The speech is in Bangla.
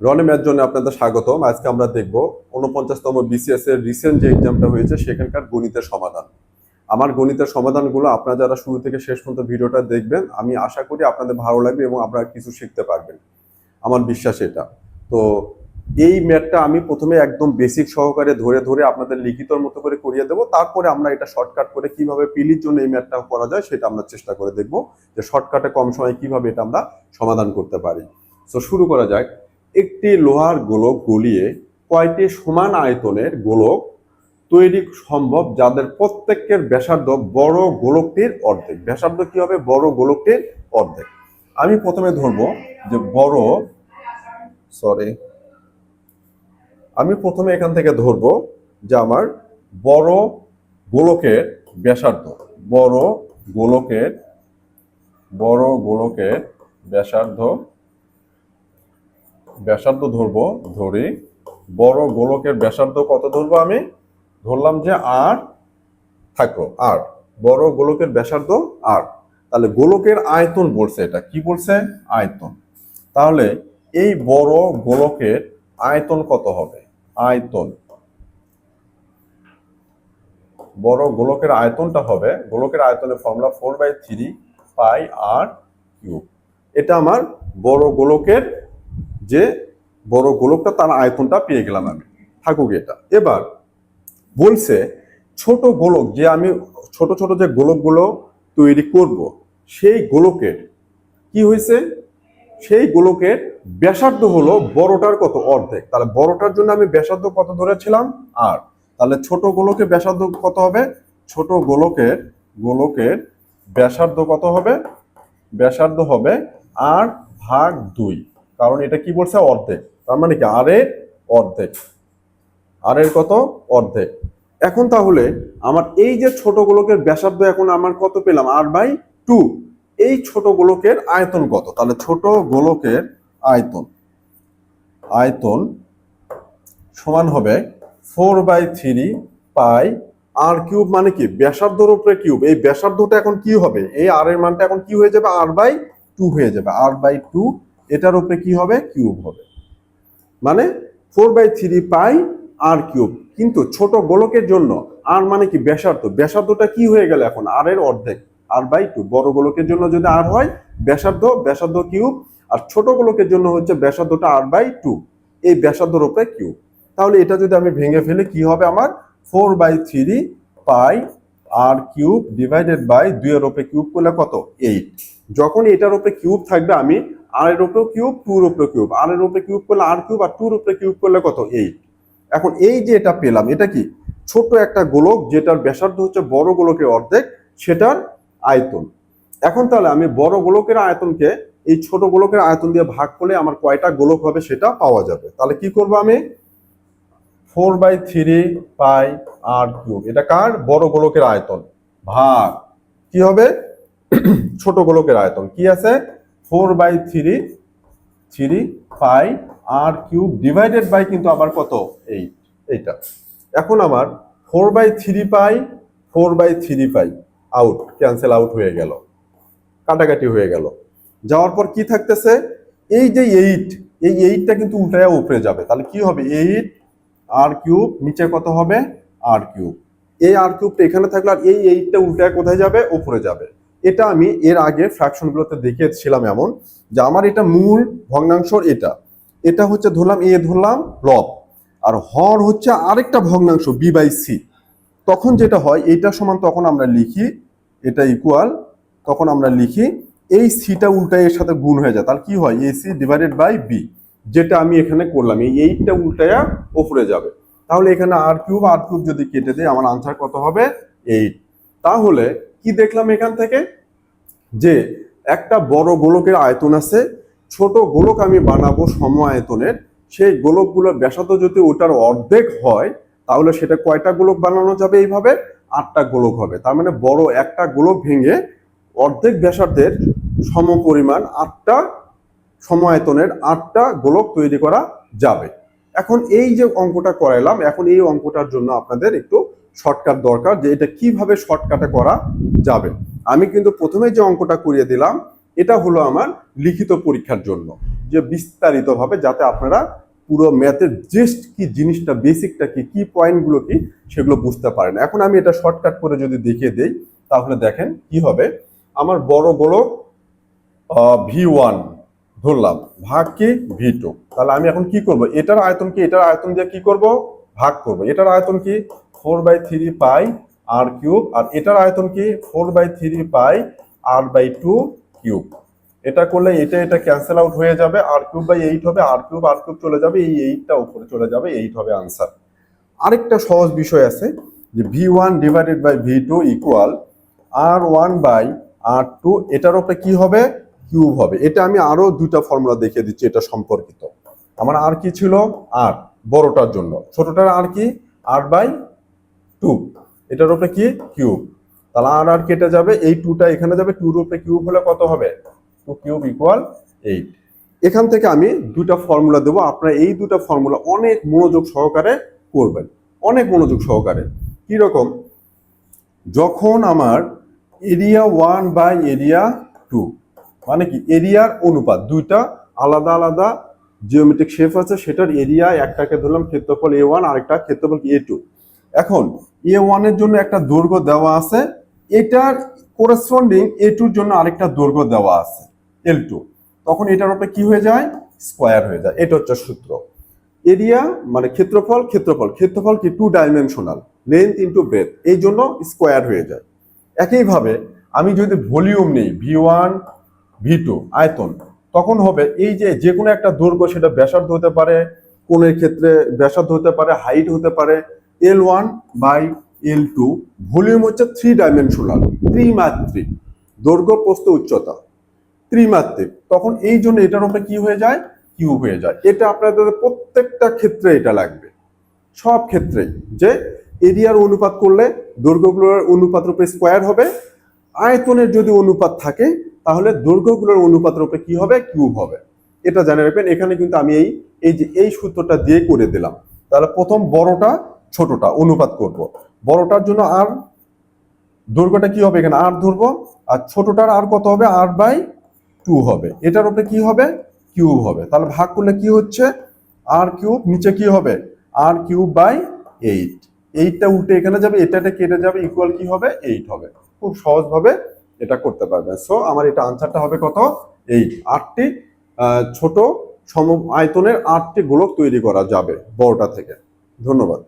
রনি ম্যাথ জন্য আপনাদের স্বাগতম। আজকে আমরা দেখব ৪৯তম বিসিএস এর রিসেন্ট যে এক্সামটা হয়েছে সেখানকার গণিতের সমাধান। আমার গণিতের সমাধানগুলো আপনারা যারা শুরু থেকে শেষ পর্যন্ত ভিডিওটা দেখবেন, আমি আশা করি আপনাদের ভালো লাগবে এবং আপনারা কিছু শিখতে পারবেন। আমার বিশ্বাস এটা। তো এই ম্যাথটা আমি প্রথমে একদম বেসিক সহকারে ধরে ধরে আপনাদের লিখিতর মতো করে করিয়ে দেবো। তারপরে আমরা এটা শর্টকাট করে কিভাবে পিলির জন্য এই ম্যাথটা করা যায় সেটা আমরা চেষ্টা করে দেখবো, যে শর্টকাটে কম সময়ে কিভাবে এটা আমরা সমাধান করতে পারি। তো শুরু করা যাক। একটি লোহার গোলক গলিয়ে কয়টি সমান আয়তনের গোলক তৈরি সম্ভব যাদের প্রত্যেকের ব্যাসার্ধ বড় গোলকটির অর্ধেক? ব্যাসার্ধ কি হবে? বড় গোলকটির অর্ধেক। আমি প্রথমে ধরবো যে আমি প্রথমে এখান থেকে ধরবো যে আমার বড় গোলকের ব্যাসার্ধ, বড় গোলকের ব্যাসার্ধ ধরবো। ধরি বড় গোলকের ব্যাসার্ধ কত ধরবো? আমি ধরলাম যে আর, থাকলো আর, বড় গোলকের ব্যাসার্ধ আর। তাহলে গোলকের আয়তন বলছে, এটা কি বলছে? আয়তন। তাহলে এই বড় গোলকের আয়তন কত হবে? আয়তন, বড় গোলকের আয়তনটা হবে, গোলকের আয়তনের ফর্মুলা 4/3 পাই আর কিউব। এটা আমার বড় গোলকের, যে বড় গোলকটা তার আয়তনটা পেয়ে গেলাম আমি, থাকুক এটা। এবার বলছে ছোট গোলক, যে আমি ছোট ছোট যে গোলকগুলো তৈরি করব, সেই গোলকের কি হয়েছে? সেই গোলকের ব্যাসার্ধ হলো বড়টার কত? অর্ধেক। তাহলে বড়টার জন্য আমি ব্যাসার্ধ কত ধরেছিলাম? আর। তাহলে ছোট গোলকের ব্যাসার্ধ কত হবে? ছোট গোলকের ব্যাসার্ধ কত হবে? ব্যাসার্ধ হবে আর ভাগ 2, কারণ এটা কি বলছে? অর্ধেক। তার মানে কি আর এর অর্ধেক। আর এর কত? অর্ধেক। এখন তাহলে আমার এই যে ছোট গোলকের ব্যাসার্ধ এখন আমার কত পেলাম? r/2। এই ছোট গোলকের আয়তন কত? তাহলে ছোট গোলকের আয়তন সমান হবে 4/3 পাই আর কিউব। মানে কি? ব্যাসার্ধর উপরে কিউব। এই ব্যাসার্ধটা এখন কি হবে? এই আর এর মানটা এখন কি হয়ে যাবে? r/2 হয়ে যাবে। r/2 এটার উপরে কি হবে? কিউব হবে। মানে 4/3 পাই আর কিউব। কিন্তু ছোট গোলকের জন্য আর মানে কি? ব্যাসার্ধ। ব্যাসার্ধটা কি হয়ে গেল এখন? আর এর অর্ধেক, r/2। বড় গোলকের জন্য যদি আর হয় ব্যাসার্ধ কিউব, আর ছোট গোলকের জন্য হচ্ছে ব্যাসার্ধটা r/2, এই ব্যাসার্ধর উপরে কিউব। তাহলে এটা যদি আমি ভেঙে ফেলে কি হবে আমার? 4/3 পাই আর কিউব ডিভাইডেড বাই 2 এর উপরে কিউব করলে কত? 8। যখন এটার উপরে কিউব থাকবে আমি আর এর উপরে কিউব, 2 এর উপরে কিউব, আর এর উপরে কিউব করলে আর কিউব, আর 2 এর উপরে কিউব করলে কত? 8। এখন এই যে এটা পেলাম, এটা কি? ছোট একটা গোলক যেটার ব্যাসার্ধ হচ্ছে বড় গোলকের অর্ধেক, সেটার আয়তন। এখন তাহলে আমি বড় গোলকের আয়তনকে এই ছোট গোলকের আয়তন দিয়ে ভাগ করলে আমার কয়টা গোলক হবে সেটা পাওয়া যাবে। তাহলে কি করব আমি? 4/3 পাই আর কিউব, এটা কার? বড় গোলকের আয়তন, ভাগ কি হবে? ছোট গোলকের আয়তন কি আছে? 4/3 পাই আর কিউব ডিভাইডেড বাই কিন্তু আবার কত? 8। এইটা এখন আমার 4/3 পাই আউট, ক্যান্সেল আউট হয়ে গেল, কাটাকাটি হয়ে গেল। যাওয়ার পর কি থাকতেছে? এই যে 8, এই 8টা কিন্তু উল্টায়া উপরে যাবে। তাহলে কি হবে? 8 আর কিউব, নিচে কত হবে? আর কিউব। এই আর কিউবটা এখানে থাকলে আর এই 8টা উল্টায় কোথায় যাবে? উপরে যাবে। এটা আমি এর আগে ফ্র্যাকশনগুলোতে দেখিয়েছিলাম এমন, যে আমার এটা মূল ভগ্নাংশর, এটা হচ্ছে ধরলাম এ, ধরলাম লব, আর হর হচ্ছে আরেকটা ভগ্নাংশ b/c। তখন যেটা হয়, এইটা সমান তখন আমরা লিখি এটা ইকুয়াল, তখন আমরা লিখি এই সিটা উল্টায় এর সাথে গুণ হয়ে যায়। তাহলে কি হয়? ac ডিভাইডেড বাই b, যেটা আমি এখানে করলাম। এই 8টা উল্টায়া উপরে যাবে। তাহলে এখানে আর কিউব যদি কেটে দেয় আমার আনসার কত হবে? 8। তাহলে কি দেখলাম এখান থেকে? যে একটা বড় গোলকের আয়তন আছে, ছোট গোলক আমি বানাবো সম আয়তনের, সেই গোলকগুলোর ব্যাসার্ধ যদি ওটার অর্ধেক হয়, তাহলে সেটা কয়টা গোলক বানানো যাবে? এইভাবে 8টা গোলক হবে। তার মানে বড় একটা গোলক ভেঙে অর্ধেক ব্যাসার্ধের সম পরিমাণ 8টা সম আয়তনের 8টা গোলক তৈরি করা যাবে। এখন এই যে অঙ্কটা করাইলাম, এখন এই অঙ্কটার জন্য আপনাদের একটু শর্টকাট দরকার, যে এটা কিভাবে শর্টকাটে করা যাবে। আমি কিন্তু প্রথমে যে অঙ্কটা করিয়ে দিলাম, এটা হলো আমার লিখিত পরীক্ষার জন্য, যে বিস্তারিতভাবে যাতে আপনারা পুরো ম্যাথের জাস্ট কি জিনিসটা, বেসিকটা কি, কি পয়েন্টগুলো কি, সেগুলো বুঝতে পারেন। এখন আমি এটা শর্টকাট করে যদি দেখিয়ে দেই, তাহলে দেখেন কি হবে। আমার বড় বড় V1 ধরলাম, ভাগ কি V2। তাহলে আমি এখন কি করব, এটার আয়তন কি, এটার আয়তন দিয়ে কি করব, ভাগ করব। এটার আয়তন কি 4/3 পাই r কিউব, আর এটার আয়তন কি 4/3 পাই r/2 কিউব। এটা করলে এটা এটা ক্যান্সেল আউট হয়ে যাবে, r³/8 হবে, r³ চলে যাবে, এই 8টা উপরে চলে যাবে, 8 হবে আনসার। আরেকটা সহজ বিষয় আছে যে V1 divided by V2 equal R1/R2, এটার উপরে কি হবে, কিউব হবে। এটা আমি আরো দুইটা ফর্মুলা দেখিয়ে দিচ্ছি এটা সম্পর্কিত। আমার আর কি ছিল, আর বড়টার জন্য, ছোটটার আর কি R/2, এটার উপরে কি কিউব। তাহলে আর আর কেটে যাবে, এই 2টা এখানে যাবে, 2 এর উপরে কিউব হলে কত হবে, 2 কিউব ইকুয়াল 8। এখান থেকে আমি দুইটা ফর্মুলা দেবো, আপনারা এই দুটা ফর্মুলা অনেক মনোযোগ সহকারে করবেন, অনেক মনোযোগ সহকারে। কি রকম, যখন আমার এরিয়া 1/এরিয়া 2, মানে কি এরিয়ার অনুপাত, দুইটা আলাদা আলাদা জিওমেট্রিক শেপ আছে, সেটার এরিয়া, একটাকে ধরলাম ক্ষেত্রফল A1, আরেকটা ক্ষেত্রফল A2। এখন A1 এর জন্য একটা দৈর্ঘ্য দেওয়া আছে, এটার করেসপন্ডিং A2 এর জন্য আরেকটা দৈর্ঘ্য দেওয়া আছে L2, তখন এটার উপরে কি হয়ে যায়, স্কয়ার হয়ে যায়। এটা হচ্ছে সূত্র। এরিয়া মানে ক্ষেত্রফল, ক্ষেত্রফল কি 2 ডাইমেনশনাল, লেন্থ ইনটু ব্রেথ, এই জন্য স্কয়ার হয়ে যায়। একইভাবে আমি যদি ভলিউম নেই V1 V2 আয়তন, তখন হবে এই যে কোনো একটা দৈর্ঘ্য, সেটা ব্যাসার্ধ হতে পারে, কোণের ক্ষেত্রে ব্যাসার্ধ হতে পারে, হাইট হতে পারে, L1/L2। ভলিউম হচ্ছে 3 ডাইমেনশনাল, ত্রিমাত্রিক, দৈর্ঘ্য প্রস্থ উচ্চতা ত্রিমাত্রিক, তখন এই জন্য এটার উপরে কি হয়ে যায়, কিউব হয়ে যায়। এটা আপনাদের প্রত্যেকটা ক্ষেত্রে এটা লাগবে, সব ক্ষেত্রে, যে এরিয়ার অনুপাত করলে দৈর্ঘ্যগুলোর অনুপাতের উপরে স্কয়ার হবে, আয়তনের যদি অনুপাত থাকে তাহলে দৈর্ঘ্যগুলোর অনুপাতের উপরে কি হবে, কিউব হবে। এটা জানে রাখবেন। এখানে কিন্তু আমি এই সূত্রটা দিয়ে করে দিলাম। তাহলে প্রথম বড়টা ছোটটা অনুপাত করব, বড়টার জন্য আর দৈর্ঘ্যটা কি হবে, এখানে আর ধরবো, আর ছোটটার আর কত হবে, R/2 হবে, এটার উপরে কি হবে, কিউব হবে। তাহলে ভাগ করলে কি হচ্ছে, R³ নিচে কি হবে, R³/8, 8টা উল্টে এখানে যাবে, এটা কেটে যাবে, ইকুয়াল কি হবে, 8 হবে। খুব সহজভাবে এটা করতে পারবেন। সো আমার এটা আনসারটা হবে কত, 8। 8টি ছোট সম আয়তনের 8টি গোলক তৈরি করা যাবে বড়টা থেকে। ধন্যবাদ।